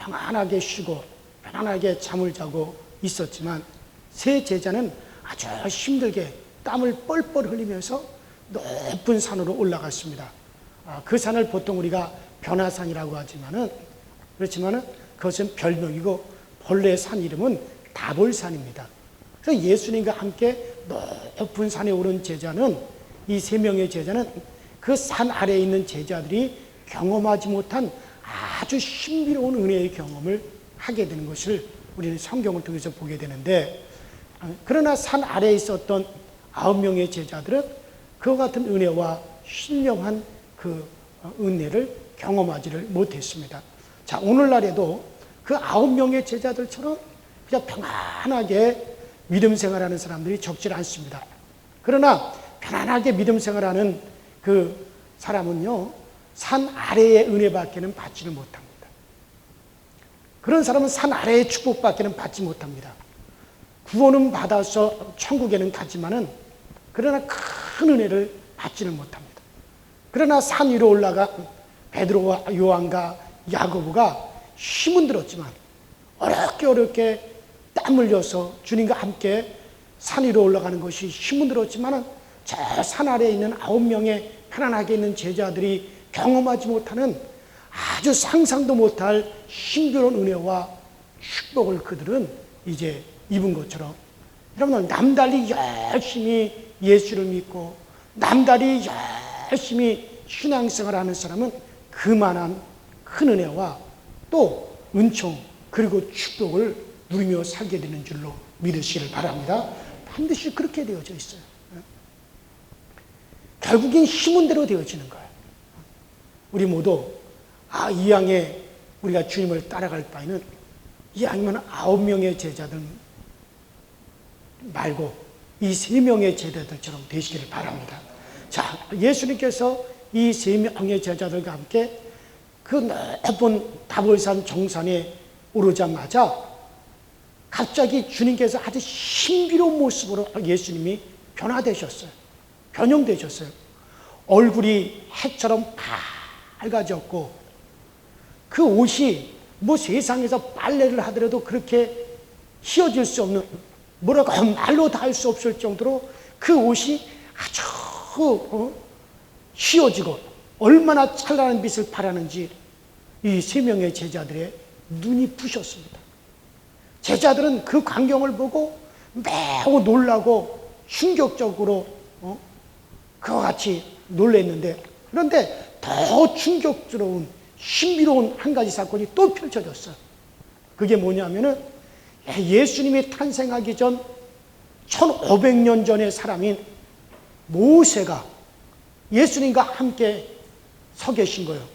평안하게 쉬고 편안하게 잠을 자고 있었지만 세 제자는 아주 힘들게 땀을 뻘뻘 흘리면서 높은 산으로 올라갔습니다. 그 산을 보통 우리가 변화산이라고 하지만은 그렇지만은 그것은 별명이고 본래 산 이름은 다볼산입니다. 그래서 예수님과 함께 높은 산에 오른 제자는 이 세 명의 제자는 그 산 아래에 있는 제자들이 경험하지 못한 아주 신비로운 은혜의 경험을 하게 되는 것을 우리는 성경을 통해서 보게 되는데, 그러나 산 아래에 있었던 9명의 제자들은 그와 같은 은혜와 신령한 그 은혜를 경험하지를 못했습니다. 자, 오늘날에도 그 9명의 제자들처럼 그냥 평안하게 믿음 생활하는 사람들이 적지 않습니다. 그러나 편안하게 믿음 생활하는 그 사람은요, 산 아래의 은혜밖에는 받지를 못합니다. 그런 사람은 산 아래의 축복밖에는 받지 못합니다. 구원은 받아서 천국에는 가지만은 그러나 큰 은혜를 받지는 못합니다. 그러나 산 위로 올라가 베드로와 요한과 야고보가 힘은 들었지만 어렵게 땀 흘려서 주님과 함께 산 위로 올라가는 것이 힘은 들었지만은 저 산 아래에 있는 9명의 편안하게 있는 제자들이 경험하지 못하는 아주 상상도 못할 신비로운 은혜와 축복을 그들은 이제 입은 것처럼, 여러분, 남달리 열심히 예수를 믿고 남달리 열심히 신앙생활하는 사람은 그만한 큰 은혜와 또 은총 그리고 축복을 누리며 살게 되는 줄로 믿으시길 바랍니다. 반드시 그렇게 되어져 있어요. 결국엔 힘은 대로 되어지는 거예요. 우리 모두 이 양에 우리가 주님을 따라갈 바에는 이 양이면 9명의 제자들 말고 이 3명의 제자들처럼 되시기를 바랍니다. 자, 예수님께서 이 3명의 제자들과 함께 그 높은 다볼산 정산에 오르자마자 갑자기 주님께서 아주 신비로운 모습으로 예수님이 변화되셨어요. 변형되셨어요. 얼굴이 해처럼 밝아졌고 그 옷이 뭐 세상에서 빨래를 하더라도 그렇게 휘어질 수 없는, 뭐라고 말로 다 할 수 없을 정도로 그 옷이 아주 휘어지고 얼마나 찬란한 빛을 발하는지 이 3명의 제자들의 눈이 부셨습니다. 제자들은 그 광경을 보고 매우 놀라고 충격적으로 그와 같이 놀랐는데, 그런데 더 충격스러운 신비로운 한 가지 사건이 또 펼쳐졌어요. 그게 뭐냐면은 예수님이 탄생하기 전 1500년 전의 사람인 모세가 예수님과 함께 서 계신 거예요.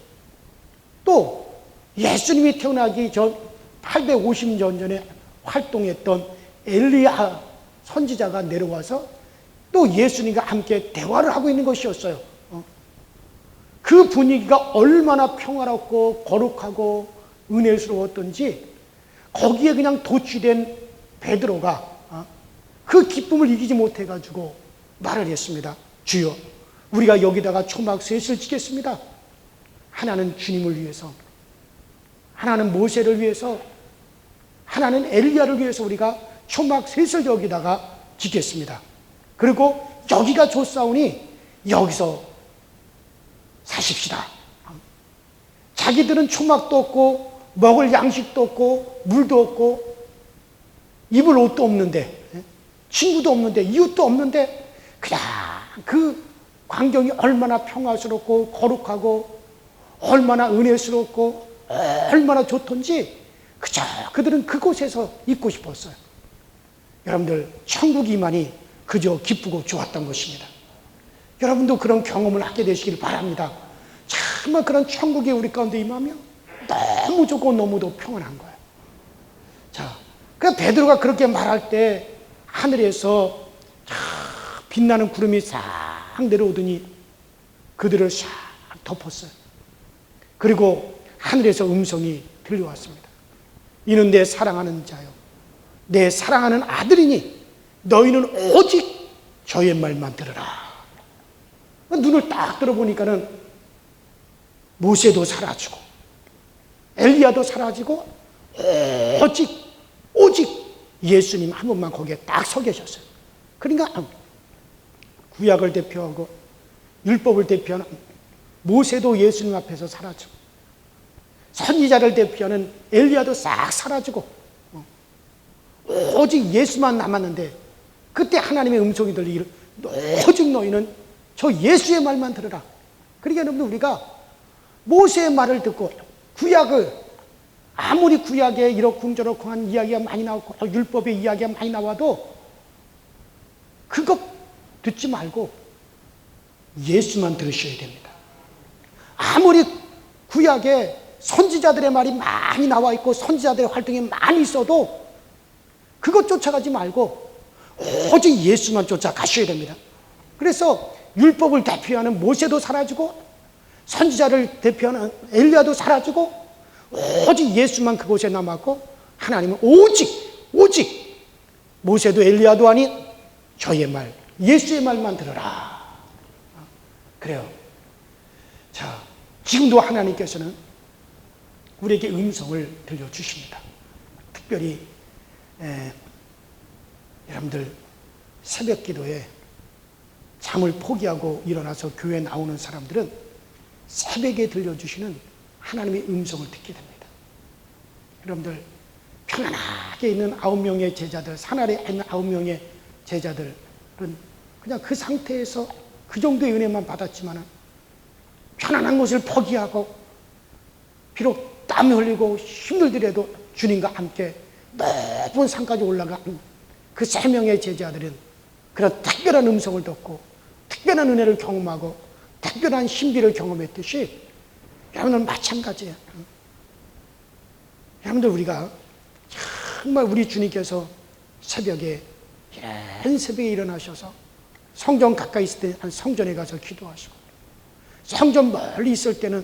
또 예수님이 태어나기 전 850년 전에 활동했던 엘리야 선지자가 내려와서 또 예수님과 함께 대화를 하고 있는 것이었어요. 그 분위기가 얼마나 평화롭고 거룩하고 은혜스러웠던지 거기에 그냥 도취된 베드로가 그 기쁨을 이기지 못해가지고 말을 했습니다. 주여, 우리가 여기다가 초막 셋을 짓겠습니다. 하나는 주님을 위해서, 하나는 모세를 위해서, 하나는 엘리야를 위해서 우리가 초막 셋을 여기다가 짓겠습니다. 그리고 여기가 좋사오니 여기서 사십시다. 자기들은 초막도 없고 먹을 양식도 없고 물도 없고 입을 옷도 없는데 친구도 없는데 이웃도 없는데 그냥 그 광경이 얼마나 평화스럽고 거룩하고 얼마나 은혜스럽고 얼마나 좋던지 그저 그들은 그곳에서 있고 싶었어요. 여러분들, 천국이만이 그저 기쁘고 좋았던 것입니다. 여러분도 그런 경험을 하게 되시길 바랍니다. 정말 그런 천국이 우리 가운데 임하면 너무 좋고 너무도 평안한 거예요. 자, 그 베드로가 그렇게 말할 때 하늘에서 빛나는 구름이 싹 내려오더니 그들을 싹 덮었어요. 그리고 하늘에서 음성이 들려왔습니다. 이는 내 사랑하는 자요, 내 사랑하는 아들이니 너희는 오직 저의 말만 들으라. 눈을 딱 들어보니까는 모세도 사라지고 엘리야도 사라지고 오직 예수님 한 분만 거기에 딱 서 계셨어요. 그러니까 구약을 대표하고 율법을 대표하는 모세도 예수님 앞에서 사라지고, 선지자를 대표하는 엘리야도 싹 사라지고, 오직 예수만 남았는데, 그때 하나님의 음성이 들리기를 오직 너희는 저 예수의 말만 들으라. 그러니까 여러분들, 우리가 모세의 말을 듣고 구약을, 아무리 구약에 이렇쿵저렇쿵 한 이야기가 많이 나오고 율법의 이야기가 많이 나와도 그것 듣지 말고 예수만 들으셔야 됩니다. 아무리 구약에 선지자들의 말이 많이 나와 있고 선지자들의 활동이 많이 있어도 그것 쫓아가지 말고 오직 예수만 쫓아가셔야 됩니다. 그래서 율법을 대표하는 모세도 사라지고 선지자를 대표하는 엘리야도 사라지고 오직 예수만 그곳에 남았고, 하나님은 오직 모세도 엘리야도 아닌 저의 말, 예수의 말만 들으라. 그래요. 자, 지금도 하나님께서는 우리에게 음성을 들려주십니다. 특별히 여러분들 새벽 기도에 잠을 포기하고 일어나서 교회에 나오는 사람들은 새벽에 들려주시는 하나님의 음성을 듣게 됩니다. 여러분들 편안하게 있는 9명의 제자들, 산 아래에 있는 9명의 제자들은 그냥 그 상태에서 그 정도의 은혜만 받았지만 편안한 곳을 포기하고 비록 땀이 흘리고 힘들더라도 주님과 함께 높은 산까지 올라간 그 3명의 제자들은 그런 특별한 음성을 듣고 특별한 은혜를 경험하고 특별한 신비를 경험했듯이 여러분들 마찬가지예요. 여러분들, 우리가 정말 우리 주님께서 새벽에, 이런 새벽에 일어나셔서 성전 가까이 있을 때 성전에 가서 기도하시고, 성전 멀리 있을 때는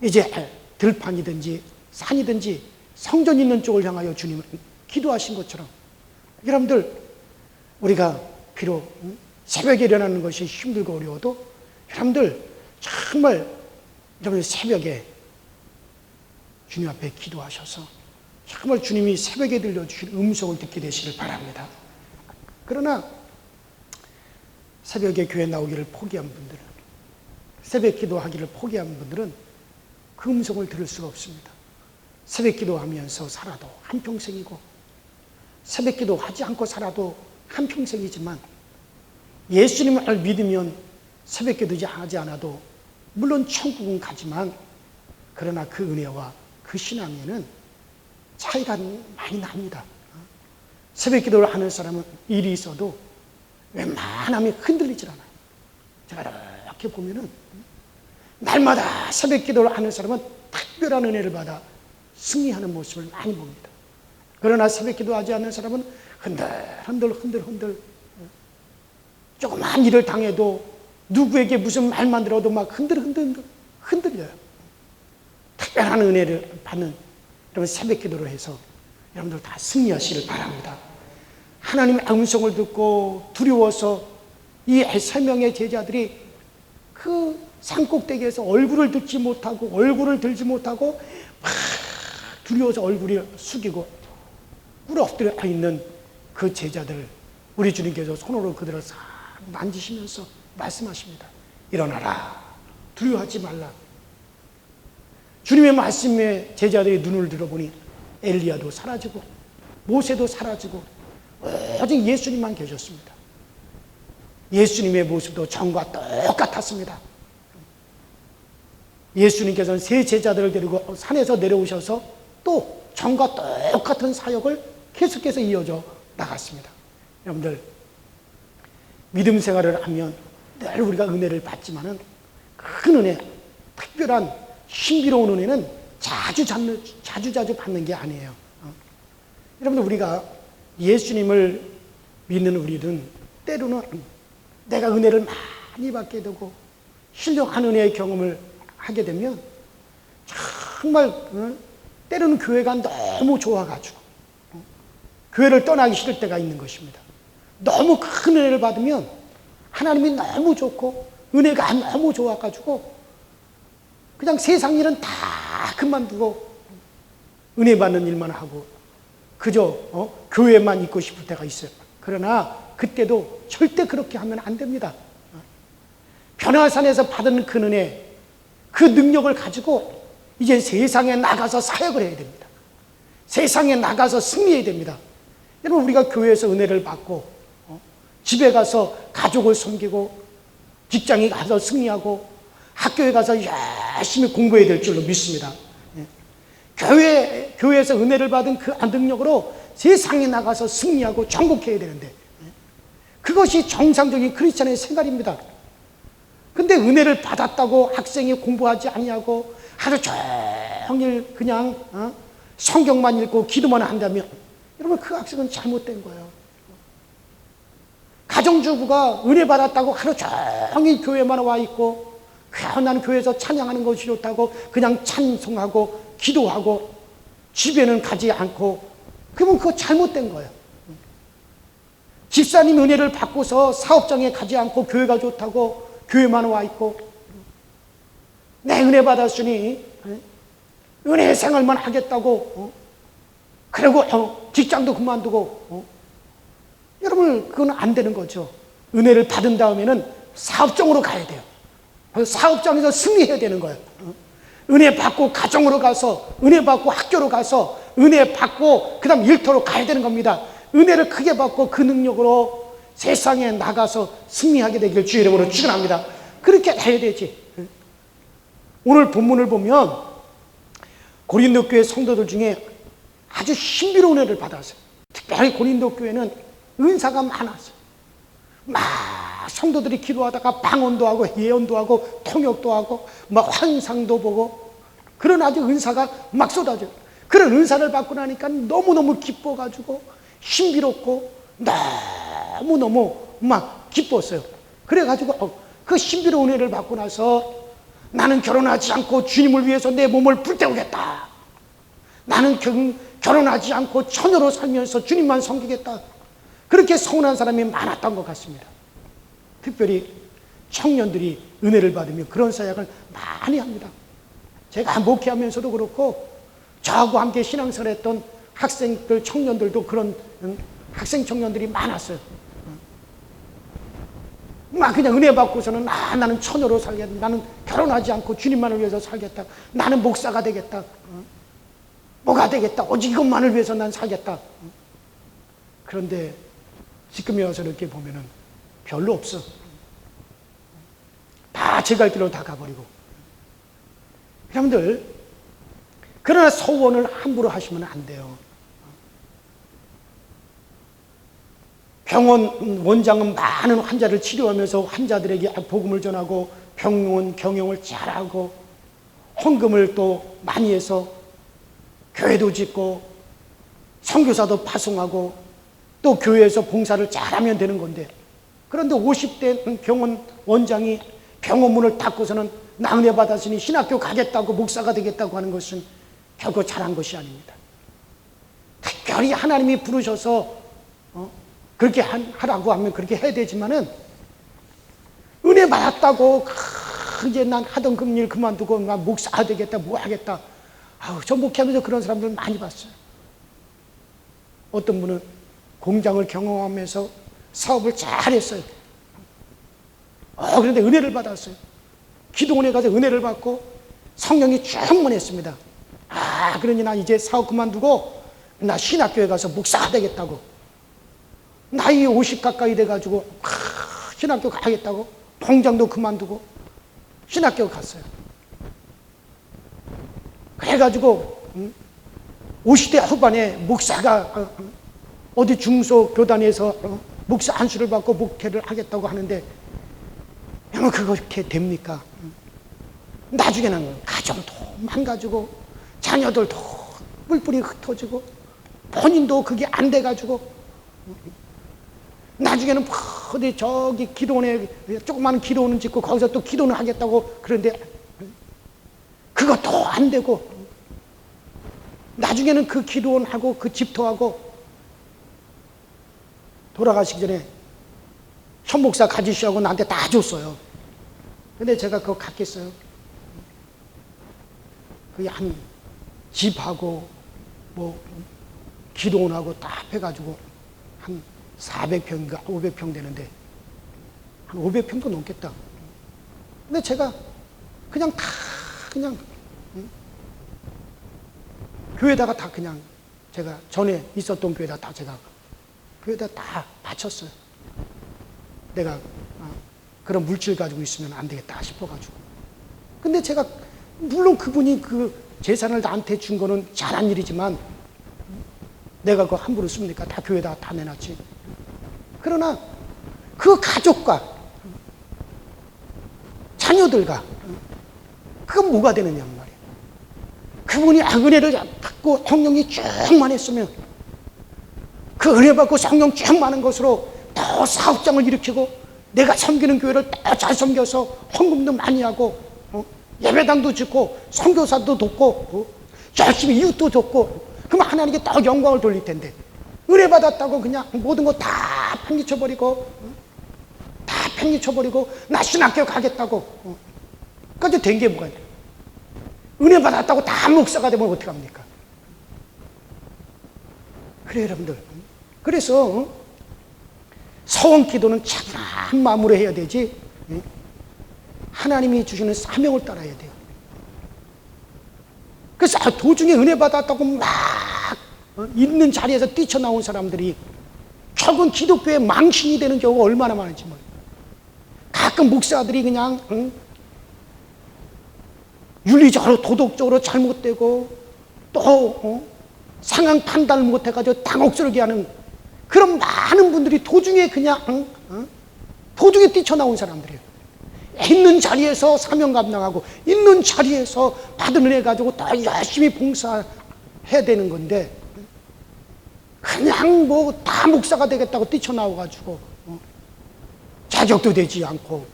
이제 들판이든지 산이든지 성전 있는 쪽을 향하여 주님을 기도하신 것처럼, 여러분들 우리가 비록 새벽에 일어나는 것이 힘들고 어려워도 여러분들 정말 여러분 새벽에 주님 앞에 기도하셔서 정말 주님이 새벽에 들려주신 음성을 듣게 되시길 바랍니다. 그러나 새벽에 교회 나오기를 포기한 분들은, 새벽 기도하기를 포기한 분들은 그 음성을 들을 수가 없습니다. 새벽 기도하면서 살아도 한평생이고 새벽 기도하지 않고 살아도 한평생이지만 예수님을 믿으면 새벽 기도하지 않아도 물론 천국은 가지만, 그러나 그 은혜와 그 신앙에는 차이가 많이 납니다. 새벽 기도를 하는 사람은 일이 있어도 웬만하면 흔들리질 않아요. 제가 이렇게 보면은 날마다 새벽 기도를 하는 사람은 특별한 은혜를 받아 승리하는 모습을 많이 봅니다. 그러나 새벽 기도하지 않는 사람은 흔들 조그만 일을 당해도 누구에게 무슨 말만 들어도 막 흔들려요. 특별한 은혜를 받는 여러분 새벽 기도를 해서 여러분들 다 승리하시길 바랍니다. 하나님의 음성을 듣고 두려워서 이 3명의 제자들이 그 산꼭대기에서 얼굴을 들지 못하고 막 두려워서 얼굴을 숙이고 꿇어 엎드려 있는 그 제자들, 우리 주님께서 손으로 그들을 싹 만지시면서 말씀하십니다. 일어나라. 두려워하지 말라. 주님의 말씀에 제자들이 눈을 들어보니 엘리야도 사라지고 모세도 사라지고 오직 예수님만 계셨습니다. 예수님의 모습도 전과 똑같았습니다. 예수님께서는 세 제자들을 데리고 산에서 내려오셔서 또 전과 똑같은 사역을 계속해서 이어져 나갔습니다. 여러분들, 믿음 생활을 하면 늘 우리가 은혜를 받지만은 큰 은혜, 특별한 신비로운 은혜는 자주 받는 게 아니에요. 여러분들, 우리가 예수님을 믿는 우리는 때로는 내가 은혜를 많이 받게 되고 신령한 은혜의 경험을 하게 되면 정말 때로는 교회가 너무 좋아가지고 교회를 떠나기 싫을 때가 있는 것입니다. 너무 큰 은혜를 받으면 하나님이 너무 좋고 은혜가 너무 좋아가지고 그냥 세상 일은 다 그만두고 은혜 받는 일만 하고 그저 교회만 있고 싶을 때가 있어요. 그러나 그때도 절대 그렇게 하면 안 됩니다. 변화산에서 받은 그 은혜, 그 능력을 가지고 이제 세상에 나가서 사역을 해야 됩니다. 세상에 나가서 승리해야 됩니다. 여러분, 우리가 교회에서 은혜를 받고 집에 가서 가족을 섬기고 직장에 가서 승리하고 학교에 가서 열심히 공부해야 될 줄로 믿습니다. 교회에서 은혜를 받은 그 능력으로 세상에 나가서 승리하고 정복해야 되는데 그것이 정상적인 크리스찬의 생활입니다. 근데 은혜를 받았다고 학생이 공부하지 아니하고 하루 종일 그냥 성경만 읽고 기도만 한다면 여러분, 그 학생은 잘못된 거예요. 가정주부가 은혜 받았다고 하루 종일 교회만 와 있고 나는 교회에서 찬양하는 것이 좋다고 그냥 찬송하고 기도하고 집에는 가지 않고, 그러면 그거 잘못된 거예요. 집사님 은혜를 받고서 사업장에 가지 않고 교회가 좋다고 교회만 와 있고, 내 은혜 받았으니 은혜 생활만 하겠다고 그리고 직장도 그만두고 여러분, 그건 안 되는 거죠. 은혜를 받은 다음에는 사업장으로 가야 돼요. 사업장에서 승리해야 되는 거예요. 은혜 받고 가정으로 가서, 은혜 받고 학교로 가서, 은혜 받고 그 다음 일터로 가야 되는 겁니다. 은혜를 크게 받고 그 능력으로 세상에 나가서 승리하게 되길 주의 이름으로 축원합니다. 그렇게 해야 되지. 오늘 본문을 보면 고린도 교회 성도들 중에 아주 신비로운 은혜를 받았어요. 특별히 고린도 교회는 은사가 많았어요. 막 성도들이 기도하다가 방언도 하고 예언도 하고 통역도 하고 막 환상도 보고 그런 아주 은사가 막 쏟아져요. 그런 은사를 받고 나니까 너무너무 기뻐가지고 신비롭고 너무너무 막 기뻤어요. 그래가지고 그 신비로운 은혜를 받고 나서 나는 결혼하지 않고 주님을 위해서 내 몸을 불태우겠다. 나는 결혼하지 않고 처녀로 살면서 주님만 섬기겠다. 그렇게 서운한 사람이 많았던 것 같습니다. 특별히 청년들이 은혜를 받으며 그런 사역을 많이 합니다. 제가 목회하면서도 그렇고 저하고 함께 신앙생활 했던 학생들, 청년들도 그런 학생 청년들이 많았어요. 막 그냥 은혜 받고서는 나는 처녀로 살겠다. 나는 결혼하지 않고 주님만을 위해서 살겠다. 나는 목사가 되겠다. 뭐가 되겠다. 오직 이것만을 위해서 난 살겠다. 그런데 지금에 와서 이렇게 보면은 별로 없어. 다 제 갈 길로 다 가버리고. 여러분들, 그러나 소원을 함부로 하시면 안 돼요. 병원 원장은 많은 환자를 치료하면서 환자들에게 복음을 전하고 병원 경영을 잘하고 헌금을 또 많이 해서 교회도 짓고 선교사도 파송하고 또 교회에서 봉사를 잘하면 되는 건데, 그런데 50대 병원 원장이 병원 문을 닫고서는 나 은혜 받았으니 신학교 가겠다고 목사가 되겠다고 하는 것은 결코 잘한 것이 아닙니다. 특별히 하나님이 부르셔서 그렇게 하라고 하면 그렇게 해야 되지만은 은혜 받았다고 이제 난 하던 금일 그만두고 난 목사 되겠다 뭐 하겠다. 저 목회하면서 그런 사람들 많이 봤어요. 어떤 분은 공장을 경영하면서 사업을 잘했어요. 그런데 은혜를 받았어요. 기도원에 가서 은혜를 받고 성령이 충만했습니다. 그러니 나 이제 사업 그만두고 나 신학교에 가서 목사가 되겠다고. 나이 50 가까이 돼가지고 신학교 가겠다고 공장도 그만두고 신학교 갔어요. 그래가지고 50대 후반에 목사가 어디 중소교단에서 목사 안수를 받고 목회를 하겠다고 하는데 여러분, 그렇게 됩니까? 나중에는 가정도 망가지고 자녀들도 뿔뿔이 흩어지고 본인도 그게 안 돼가지고 나중에는 어디 저기 기도원에 조그마한 기도원을 짓고 거기서 또 기도는 하겠다고 그런데 그것도 안 되고 나중에는 그 기도원하고 그 집터하고 돌아가시기 전에 현 목사 가지시라고 나한테 다 줬어요. 근데 제가 그거 갖겠어요? 그게 한 집하고 뭐 기도원하고 다 해가지고 한 400평인가 500평 되는데 한 500평도 넘겠다. 근데 제가 그냥 다 그냥 교회다가 다 그냥 제가 전에 있었던 교회다 다 제가 교회다 다 바쳤어요. 내가 그런 물질 가지고 있으면 안 되겠다 싶어가지고. 근데 제가 물론 그분이 그 재산을 나한테 준 거는 잘한 일이지만 내가 그거 함부로 씁니까? 다 교회다 다 내놨지. 그러나 그 가족과 자녀들과 그건 뭐가 되느냐 말이에요. 그분이 은혜를 받고 성령이 쭉만 했으면 그 은혜 받고 성령 쭉 많은 것으로 더 사업장을 일으키고 내가 섬기는 교회를 더 잘 섬겨서 헌금도 많이 하고 예배당도 짓고 선교사도 돕고 열심히 이웃도 돕고 그러면 하나님께 더 영광을 돌릴 텐데 은혜 받았다고 그냥 모든 거 다 팽개쳐버리고 나 신학교 가겠다고 까지 된 게 뭐가 있냐. 은혜 받았다고 다 목사가 되면 어떡합니까? 그래 여러분들, 그래서 서원 기도는 차분한 마음으로 해야 되지 하나님이 주시는 사명을 따라야 돼요. 그래서 도중에 은혜 받았다고 막 있는 자리에서 뛰쳐나온 사람들이 결국은 기독교의 망신이 되는 경우가 얼마나 많은지 몰라요. 가끔 목사들이 그냥 윤리적으로 도덕적으로 잘못되고 또 상황 판단을 못해가지고 당혹스럽게 하는 그런 많은 분들이 도중에 그냥 도중에 뛰쳐나온 사람들이에요. 있는 자리에서 사명 감당하고 있는 자리에서 받은 은혜 가지고 더 열심히 봉사해야 되는 건데 그냥 뭐 다 목사가 되겠다고 뛰쳐나와가지고 자격도 되지 않고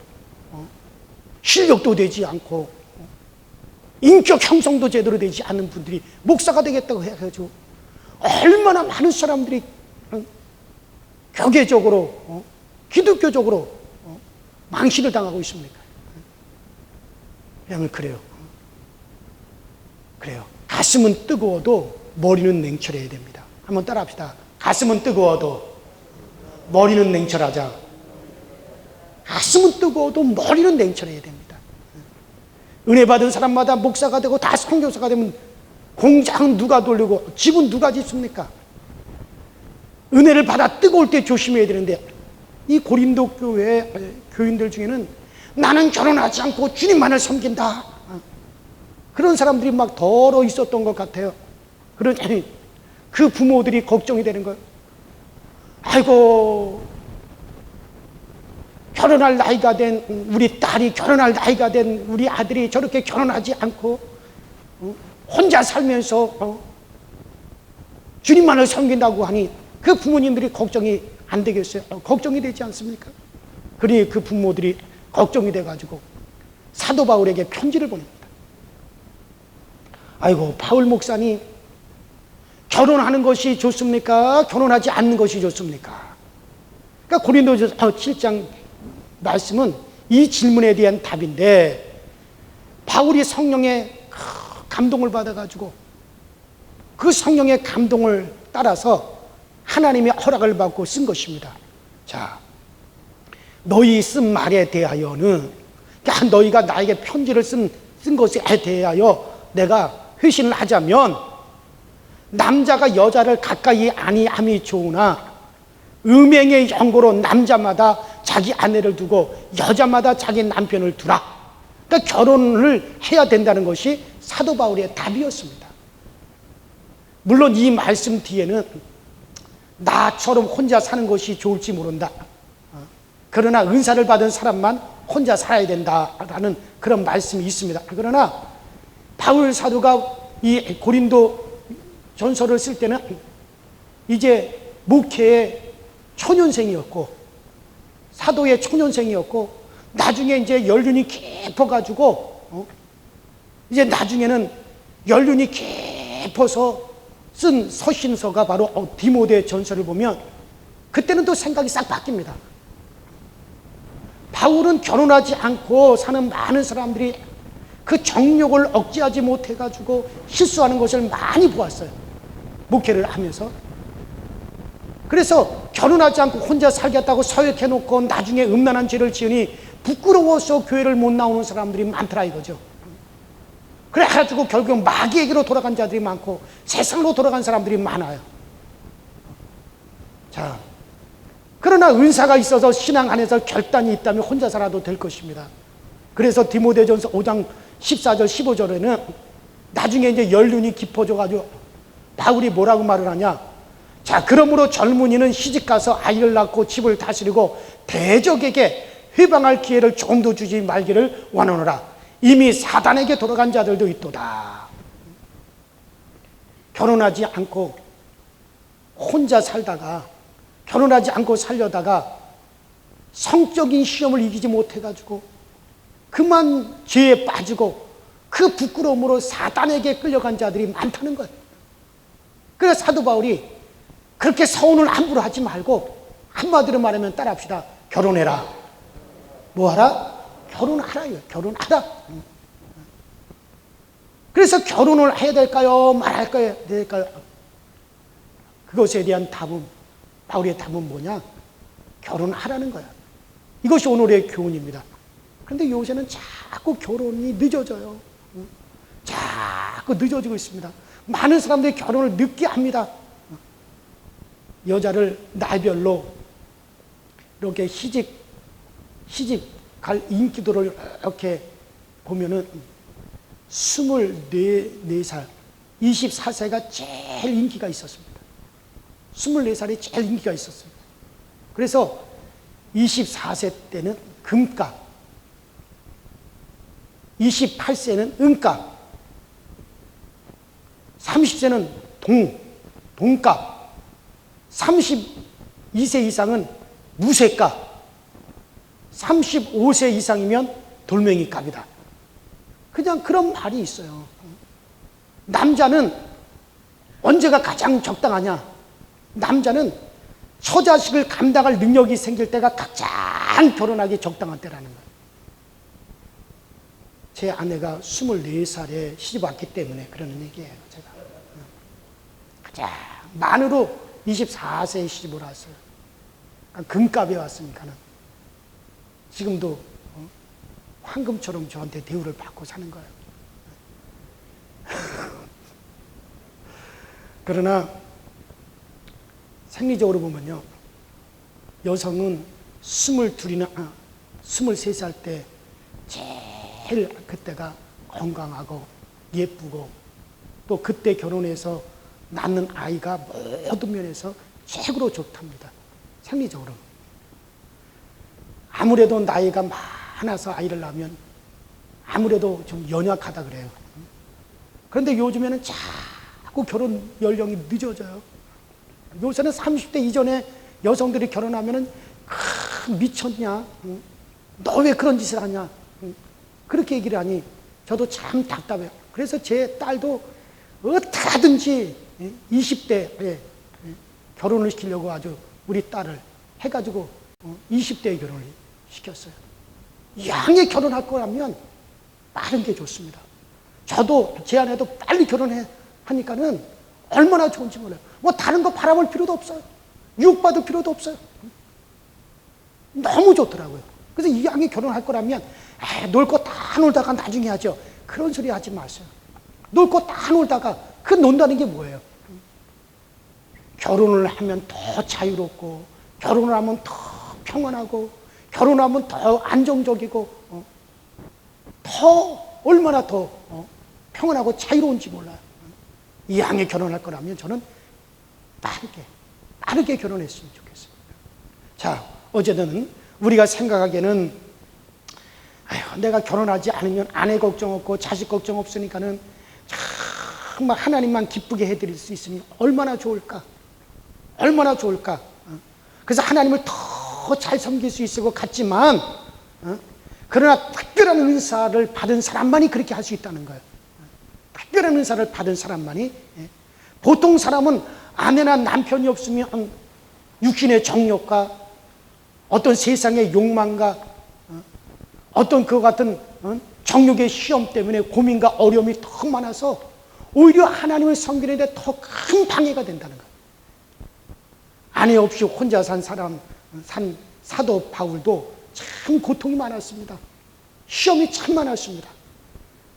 실력도 되지 않고 인격 형성도 제대로 되지 않는 분들이 목사가 되겠다고 해가지고 얼마나 많은 사람들이 교계적으로 기독교적으로 망신을 당하고 있습니까? 여러분 그래요. 가슴은 뜨거워도 머리는 냉철해야 됩니다. 한번 따라합시다. 가슴은 뜨거워도 머리는 냉철하자. 가슴은 뜨거워도 머리는 냉철해야 됩니다. 은혜 받은 사람마다 목사가 되고 다 선교사가 되면 공장은 누가 돌리고 집은 누가 짓습니까? 은혜를 받아 뜨거울 때 조심해야 되는데 이 고린도 교회 교인들 중에는 나는 결혼하지 않고 주님만을 섬긴다 그런 사람들이 막 더러 있었던 것 같아요. 그러니 그 부모들이 걱정이 되는 거예요. 아이고 결혼할 나이가 된 우리 딸이 결혼할 나이가 된 우리 아들이 저렇게 결혼하지 않고 혼자 살면서 주님만을 섬긴다고 하니 그 부모님들이 걱정이 안 되겠어요? 걱정이 되지 않습니까? 그러니 그 부모들이 걱정이 돼가지고 사도 바울에게 편지를 보냅니다. 아이고 바울 목사님 결혼하는 것이 좋습니까? 결혼하지 않는 것이 좋습니까? 그러니까 고린도전서 7장 말씀은 이 질문에 대한 답인데 바울이 성령의 감동을 받아가지고 그 성령의 감동을 따라서 하나님의 허락을 받고 쓴 것입니다. 자, 너희 쓴 말에 대하여는 그러니까 너희가 나에게 편지를 쓴 것에 대하여 내가 회신을 하자면 남자가 여자를 가까이 아니함이 좋으나 음행의 연고로 남자마다 자기 아내를 두고 여자마다 자기 남편을 두라. 그러니까 결혼을 해야 된다는 것이 사도 바울의 답이었습니다. 물론 이 말씀 뒤에는 나처럼 혼자 사는 것이 좋을지 모른다. 그러나 은사를 받은 사람만 혼자 살아야 된다라는 그런 말씀이 있습니다. 그러나 바울 사도가 이 고린도 전서를 쓸 때는 이제 목회의 초년생이었고 사도의 초년생이었고 나중에 이제 연륜이 깊어가지고 이제 나중에는 연륜이 깊어서 쓴 서신서가 바로 디모데 전서를 보면 그때는 또 생각이 싹 바뀝니다. 바울은 결혼하지 않고 사는 많은 사람들이 그 정욕을 억제하지 못해가지고 실수하는 것을 많이 보았어요. 목회를 하면서. 그래서 결혼하지 않고 혼자 살겠다고 서약해놓고 나중에 음란한 죄를 지으니 부끄러워서 교회를 못 나오는 사람들이 많더라 이거죠. 그래가지고 결국 마귀에게로 돌아간 자들이 많고 세상으로 돌아간 사람들이 많아요. 자, 그러나 은사가 있어서 신앙 안에서 결단이 있다면 혼자 살아도 될 것입니다. 그래서 디모데전서 5장 14절 15절에는 나중에 이제 연륜이 깊어져가지고 바울이 뭐라고 말을 하냐. 자, 그러므로 젊은이는 시집가서 아이를 낳고 집을 다스리고 대적에게 회방할 기회를 조금도 주지 말기를 원하노라. 이미 사단에게 돌아간 자들도 있도다. 결혼하지 않고 혼자 살다가, 결혼하지 않고 살려다가 성적인 시험을 이기지 못해가지고 그만 죄에 빠지고 그 부끄러움으로 사단에게 끌려간 자들이 많다는 거예요. 그래서 사도 바울이 그렇게 서운을 함부로 하지 말고 한마디로 말하면 따라합시다. 결혼해라. 뭐하라? 결혼하라요. 결혼하라. 그래서 결혼을 해야 될까요? 말할까요? 될까요? 그것에 대한 답은, 바울의 답은 뭐냐? 결혼하라는 거야. 이것이 오늘의 교훈입니다. 그런데 요새는 자꾸 결혼이 늦어져요. 자꾸 늦어지고 있습니다. 많은 사람들이 결혼을 늦게 합니다. 여자를 나이별로 이렇게 시집 갈 인기도를 이렇게 보면은 24살, 24세가 제일 인기가 있었습니다. 24살이 제일 인기가 있었습니다. 그래서 24세 때는 금값, 28세는 은값, 30세는 동값, 32세 이상은 무쇠값, 35세 이상이면 돌멩이 값이다. 그냥 그런 말이 있어요. 남자는 언제가 가장 적당하냐? 남자는 처자식을 감당할 능력이 생길 때가 가장 결혼하기 적당한 때라는 거예요. 제 아내가 24살에 시집 왔기 때문에 그러는 얘기예요. 제가 가장 만으로 24세에 시집을 왔어요. 금값에 왔으니까는 지금도 황금처럼 저한테 대우를 받고 사는 거예요. 그러나 생리적으로 보면요, 여성은 23살 때 제일 그때가 건강하고 예쁘고 또 그때 결혼해서 낳는 아이가 모든 면에서 최고로 좋답니다. 생리적으로. 아무래도 나이가 많아서 아이를 낳으면 아무래도 좀 연약하다 그래요. 그런데 요즘에는 자꾸 결혼 연령이 늦어져요. 요새는 30대 이전에 여성들이 결혼하면은 미쳤냐? 너 왜 그런 짓을 하냐? 그렇게 얘기를 하니 저도 참 답답해요. 그래서 제 딸도 어떻게 하든지 20대에 결혼을 시키려고 아주 우리 딸을 해가지고 20대에 결혼을 시켰어요. 양에 결혼할 거라면 빠른 게 좋습니다. 저도 제 아내도 빨리 결혼해 하니까는 얼마나 좋은지 몰라요. 뭐 다른 거 바라볼 필요도 없어요. 유혹받을 필요도 없어요. 너무 좋더라고요. 그래서 이 양이 결혼할 거라면 놀 거 다 놀다가 나중에 하죠. 그런 소리 하지 마세요. 놀 거 다 놀다가 그 논다는 게 뭐예요? 결혼을 하면 더 자유롭고 결혼을 하면 더 평안하고 결혼하면 더 안정적이고 더 얼마나 더 평안하고 자유로운지 몰라요. 이 양에 결혼할 거라면 저는 빠르게 결혼했으면 좋겠어요. 자, 어제는 우리가 생각하기에는 내가 결혼하지 않으면 아내 걱정 없고 자식 걱정 없으니까는 정말 하나님만 기쁘게 해드릴 수 있으니 얼마나 좋을까? 얼마나 좋을까? 그래서 하나님을 더 잘 섬길 수 있을 것 같지만 그러나 특별한 은사를 받은 사람만이 그렇게 할 수 있다는 거예요. 특별한 은사를 받은 사람만이. 보통 사람은 아내나 남편이 없으면 육신의 정욕과 어떤 세상의 욕망과 어떤 그와 같은 정욕의 시험 때문에 고민과 어려움이 더 많아서 오히려 하나님을 섬기는데 더 큰 방해가 된다는 거예요. 아내 없이 혼자 산 사도 바울도 참 고통이 많았습니다. 시험이 참 많았습니다.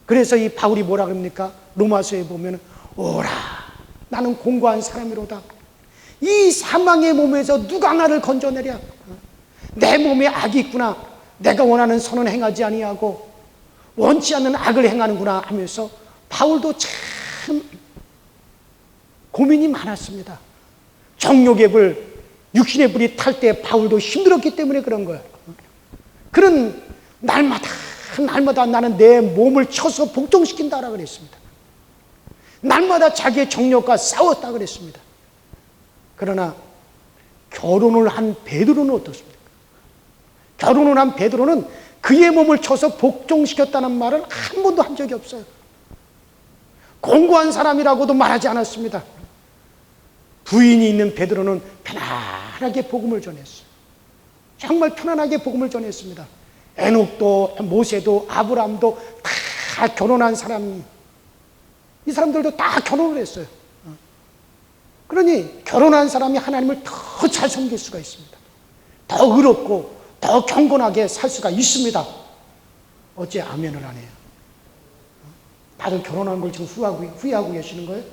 그래서 이 바울이 뭐라 그럽니까? 로마서에 보면 오라 나는 공고한 사람이로다. 이 사망의 몸에서 누가 나를 건져내랴. 내 몸에 악이 있구나. 내가 원하는 선은 행하지 아니하고 원치 않는 악을 행하는구나 하면서 바울도 참 고민이 많았습니다. 정욕의 불, 육신의 불이 탈 때 바울도 힘들었기 때문에 그런 거예요. 그런 날마다 나는 내 몸을 쳐서 복종시킨다라고 그랬습니다. 날마다 자기의 정욕과 싸웠다 그랬습니다. 그러나 결혼을 한 베드로는 어떻습니까? 결혼을 한 베드로는 그의 몸을 쳐서 복종시켰다는 말을 한 번도 한 적이 없어요. 공고한 사람이라고도 말하지 않았습니다. 부인이 있는 베드로는 편안하게 복음을 전했어요. 정말 편안하게 복음을 전했습니다. 에녹도 모세도 아브라함도 다 결혼한 사람이, 이 사람들도 다 결혼을 했어요. 그러니 결혼한 사람이 하나님을 더 잘 섬길 수가 있습니다. 더 의롭고 더 경건하게 살 수가 있습니다. 어째 아멘을 안 해요? 다들 결혼한 걸 지금 후회하고 계시는 거예요?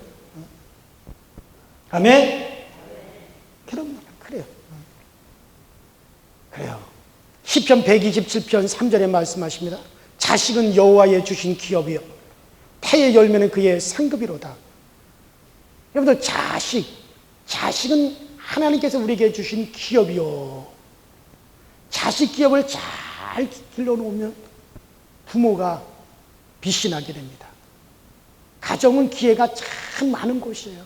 아멘? 그래요. 그래요. 시편 127편 3절에 말씀하십니다. 자식은 여호와의 주신 기업이요 태의 열매는 그의 상급이로다. 여러분들 자식은 하나님께서 우리에게 주신 기업이요. 자식 기업을 잘 길러놓으면 부모가 빛이 나게 됩니다. 가정은 기회가 참 많은 곳이에요.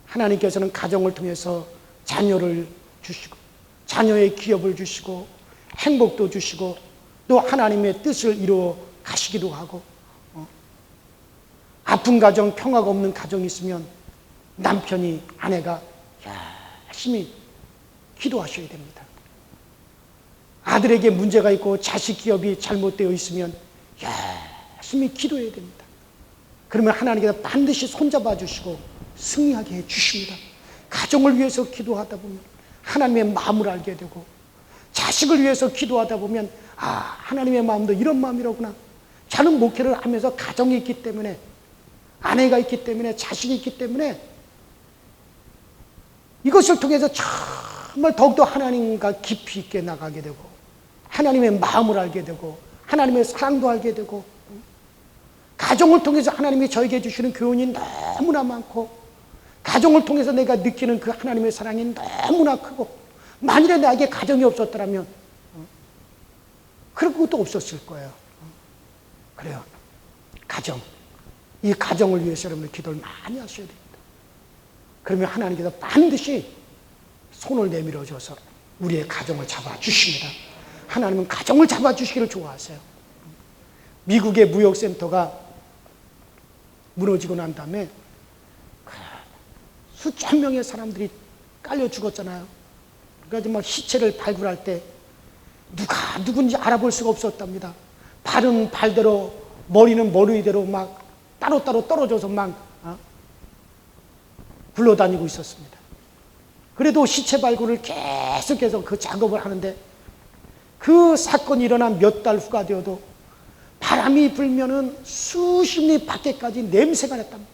하나님께서는 가정을 통해서 자녀를 주시고 자녀의 기업을 주시고 행복도 주시고 또 하나님의 뜻을 이루어 가시기도 하고 아픈 가정, 평화가 없는 가정이 있으면 남편이 아내가 열심히 기도하셔야 됩니다. 아들에게 문제가 있고 자식 기업이 잘못되어 있으면 열심히 기도해야 됩니다. 그러면 하나님께서 반드시 손잡아 주시고 승리하게 해 주십니다. 가정을 위해서 기도하다 보면 하나님의 마음을 알게 되고 자식을 위해서 기도하다 보면 하나님의 마음도 이런 마음이로구나. 저는 목회를 하면서 가정이 있기 때문에 아내가 있기 때문에 자식이 있기 때문에 이것을 통해서 정말 더욱더 하나님과 깊이 있게 나가게 되고 하나님의 마음을 알게 되고 하나님의 사랑도 알게 되고 가정을 통해서 하나님이 저에게 주시는 교훈이 너무나 많고 가정을 통해서 내가 느끼는 그 하나님의 사랑이 너무나 크고 만일에 나에게 가정이 없었더라면 그런 것도 없었을 거예요. 그래요. 가정. 이 가정을 위해서 여러분들 기도를 많이 하셔야 됩니다. 그러면 하나님께서 반드시 손을 내밀어 줘서 우리의 가정을 잡아주십니다. 하나님은 가정을 잡아주시기를 좋아하세요. 미국의 무역센터가 무너지고 난 다음에 수천 명의 사람들이 깔려 죽었잖아요. 그래서 막 시체를 발굴할 때 누가 누군지 알아볼 수가 없었답니다. 발은 발대로 머리는 머리대로 막 따로따로 떨어져서 막 굴러다니고 있었습니다. 그래도 시체 발굴을 계속해서 그 작업을 하는데 그 사건이 일어난 몇 달 후가 되어도 바람이 불면은 수십 리 밖에까지 냄새가 났답니다.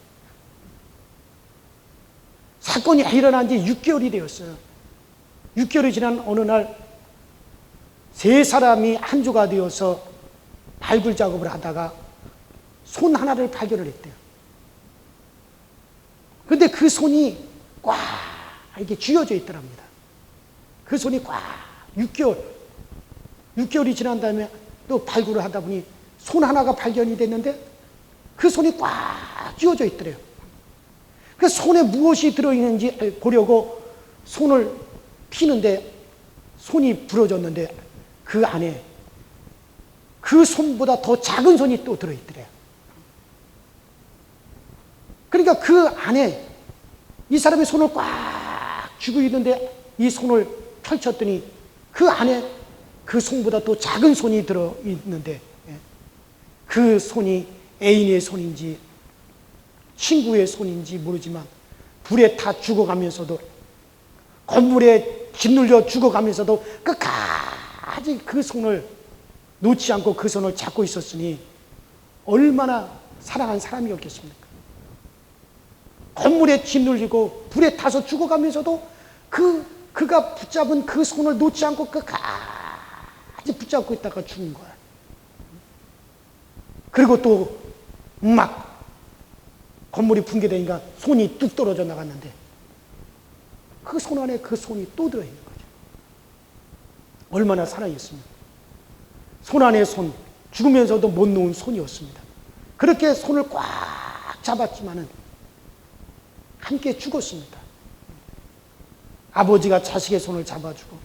사건이 일어난 지 6개월이 되었어요. 6개월이 지난 어느 날 3사람이 한 조가 되어서 발굴 작업을 하다가 손 하나를 발견을 했대요. 그런데 그 손이 꽉 이렇게 쥐어져 있더랍니다. 그 손이 꽉 6개월이 지난 다음에 또 발굴을 하다 보니 손 하나가 발견이 됐는데 그 손이 꽉 쥐어져 있더래요. 그 손에 무엇이 들어있는지 보려고 손을 피는데 손이 부러졌는데 그 안에 그 손보다 더 작은 손이 또 들어있더래요. 그러니까 그 안에 이 사람의 손을 꽉 쥐고 있는데 이 손을 펼쳤더니 그 안에 그 손보다 또 작은 손이 들어있는데 그 손이 애인의 손인지 친구의 손인지 모르지만 불에 타 죽어가면서도, 건물에 짓눌려 죽어가면서도 끝까지 그 손을 놓지 않고 그 손을 잡고 있었으니 얼마나 사랑한 사람이었겠습니까? 건물에 짓눌리고 불에 타서 죽어가면서도 그가 붙잡은 그 손을 놓지 않고 끝까지 붙잡고 있다가 죽은 거야. 그리고 또 막 건물이 붕괴되니까 손이 뚝 떨어져 나갔는데 그 손 안에 그 손이 또 들어있는 거죠. 얼마나 사랑했습니까? 손 안에 손, 죽으면서도 못 놓은 손이었습니다. 그렇게 손을 꽉 잡았지만은 함께 죽었습니다. 아버지가 자식의 손을 잡아주고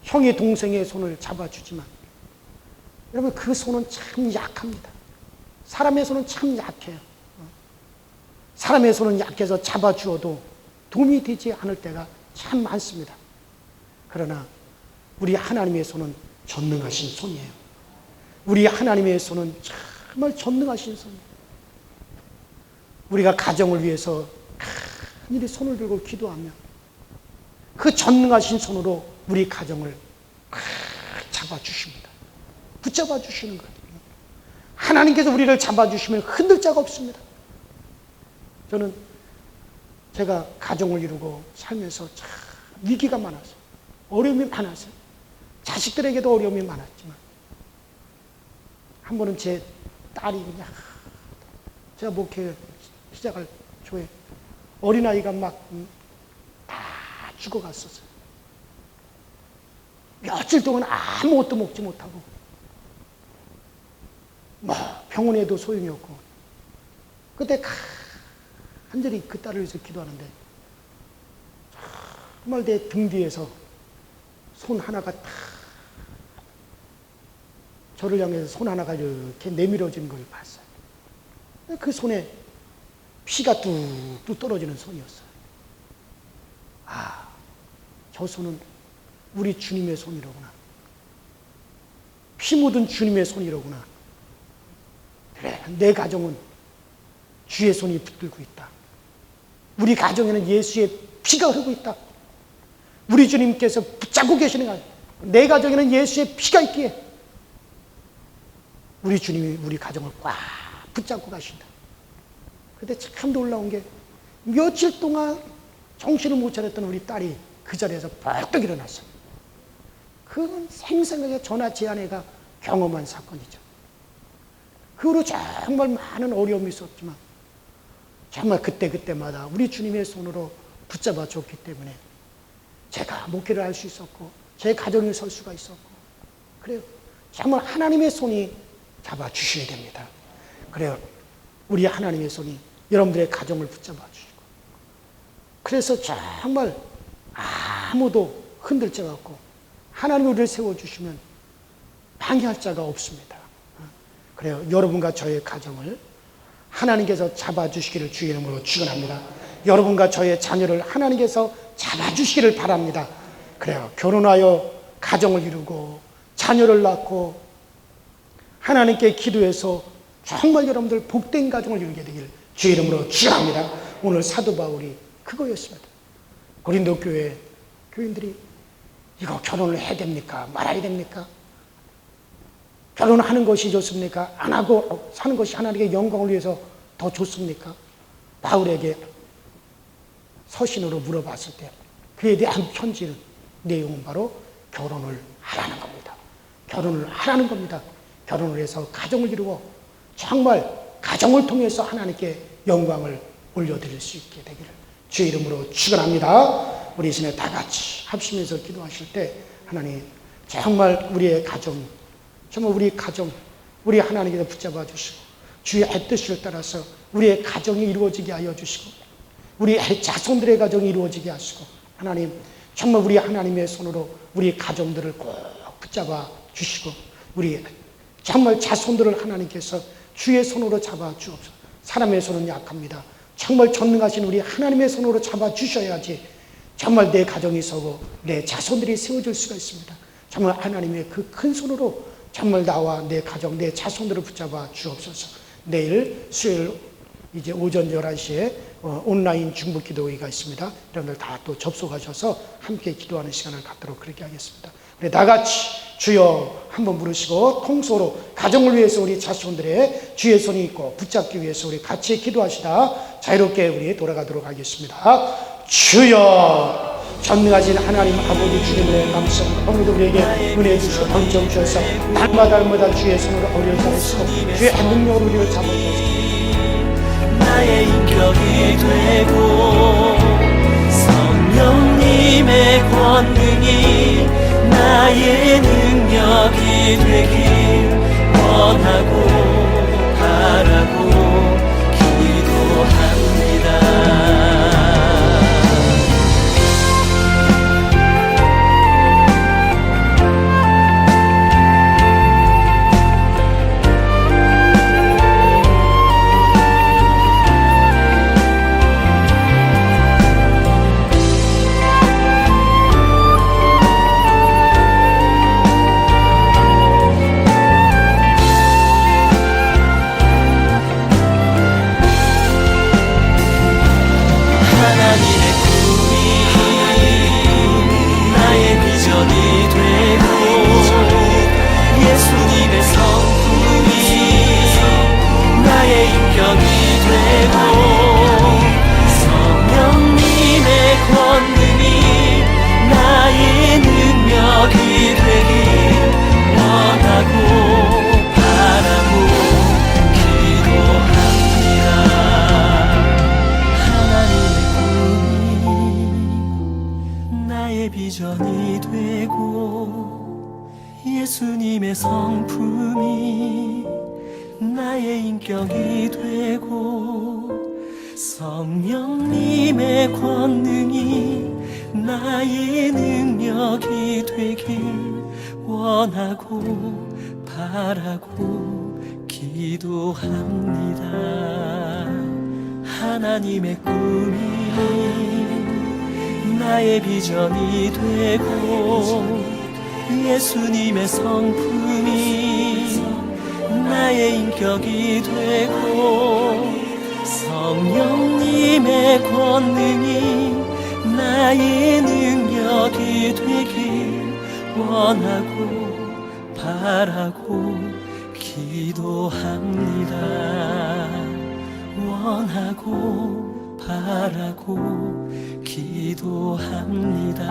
형이 동생의 손을 잡아주지만 여러분 그 손은 참 약합니다. 사람의 손은 참 약해요. 사람의 손은 약해서 잡아주어도 도움이 되지 않을 때가 참 많습니다. 그러나 우리 하나님의 손은 전능하신 손이에요. 우리 하나님의 손은 정말 전능하신 손이에요. 우리가 가정을 위해서 간절히 손을 들고 기도하면 그 전능하신 손으로 우리 가정을 잡아주십니다. 붙잡아 주시는 거예요. 하나님께서 우리를 잡아주시면 흔들 자가 없습니다. 저는 제가 가정을 이루고 살면서 참 위기가 많았어요. 어려움이 많았어요. 자식들에게도 어려움이 많았지만 한 번은 제 딸이 그냥 제가 목회 시작할 초에 어린아이가 막 다 죽어갔었어요. 며칠 동안 아무것도 먹지 못하고 뭐 병원에도 소용이 없고 그때 간절히 그 딸을 위해서 기도하는데 정말 내 등 뒤에서 손 하나가 딱 저를 향해서 손 하나가 이렇게 내밀어지는 걸 봤어요. 그 손에 피가 뚝뚝 떨어지는 손이었어요. 아, 저 손은 우리 주님의 손이로구나. 피 묻은 주님의 손이로구나. 그래, 내 가정은 주의 손이 붙들고 있다. 우리 가정에는 예수의 피가 흐르고 있다. 우리 주님께서 붙잡고 계시는 거야. 내 가정에는 예수의 피가 있기에 우리 주님이 우리 가정을 꽉 붙잡고 가신다. 그런데 참 놀라운 게 며칠 동안 정신을 못 차렸던 우리 딸이 그 자리에서 벌떡 일어났어요. 그건 생생하게 저나 제 아내가 경험한 사건이죠. 그 후로 정말 많은 어려움이 있었지만 정말 그때마다 우리 주님의 손으로 붙잡아 줬기 때문에 제가 목회를 할 수 있었고 제 가정이 설 수가 있었고 그래요. 정말 하나님의 손이 잡아주셔야 됩니다. 그래요. 우리 하나님의 손이 여러분들의 가정을 붙잡아 주시고 그래서 정말 아무도 흔들 자가 없고 하나님이 우리를 세워주시면 방해할 자가 없습니다. 그래요. 여러분과 저의 가정을 하나님께서 잡아주시기를 주의 이름으로 축원합니다. 여러분과 저의 자녀를 하나님께서 잡아주시기를 바랍니다. 그래요. 결혼하여 가정을 이루고 자녀를 낳고 하나님께 기도해서 정말 여러분들 복된 가정을 이루게 되기를 주의 이름으로 축원합니다. 오늘 사도 바울이 그거였습니다. 고린도 교회 교인들이 이거 결혼을 해야 됩니까? 말아야 됩니까? 결혼하는 것이 좋습니까? 안 하고 사는 것이 하나님께 영광을 위해서 더 좋습니까? 바울에게 서신으로 물어봤을 때 그에 대한 편지 내용은 바로 결혼을 하라는 겁니다. 결혼을 하라는 겁니다. 결혼을 해서 가정을 이루고 정말 가정을 통해서 하나님께 영광을 올려드릴 수 있게 되기를 주의 이름으로 축원합니다. 우리 이 시간에 다 같이 합심해서 기도하실 때 하나님 정말 우리의 가정 정말 우리 가정 우리 하나님께서 붙잡아 주시고 주의 뜻을 따라서 우리의 가정이 이루어지게 하여 주시고 우리 자손들의 가정이 이루어지게 하시고 하나님 정말 우리 하나님의 손으로 우리 가정들을 꼭 붙잡아 주시고 우리 정말 자손들을 하나님께서 주의 손으로 잡아 주옵소서. 사람의 손은 약합니다. 정말 전능하신 우리 하나님의 손으로 잡아 주셔야지 정말 내 가정이 서고 내 자손들이 세워질 수가 있습니다. 정말 하나님의 그 큰 손으로 정말 나와 내 가정, 내 자손들을 붙잡아 주옵소서. 내일 수요일 이제 오전 11시에 온라인 중보 기도회가 있습니다. 여러분들 다 또 접속하셔서 함께 기도하는 시간을 갖도록 그렇게 하겠습니다. 우리 다 같이 주여 한번 부르시고 통소로 가정을 위해서 우리 자손들의 주의 손이 있고 붙잡기 위해서 우리 같이 기도하시다 자유롭게 우리 돌아가도록 하겠습니다. 주여 전능하신 하나님 아버지 주님의 감성 오늘도 우리에게 은혜 주시고 번쩍 주셔서 날마다 주의 손으로 우리를 잡으시고 주의 능력으로 우리를 잡아주셔서 나의 인격이 되고 성령님의 권능이 나의 능력이 되길 원하고 바라고 기도합니다. 비전이 되고 예수님의 성품이 나의 인격이 되고 성령님의 권능이 나의 능력이 되길 원하고 바라고 기도합니다. 하나님의 꿈이 나의 비전이 되고 예수님의 성품이 나의 인격이 되고 성령님의 권능이 나의 능력이 되길 원하고 바라고 기도합니다. 원하고 바라고 기도합니다.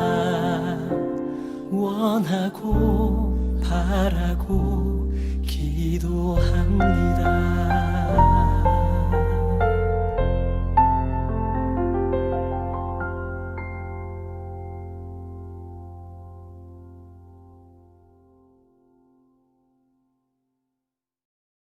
원하고 바라고 기도합니다.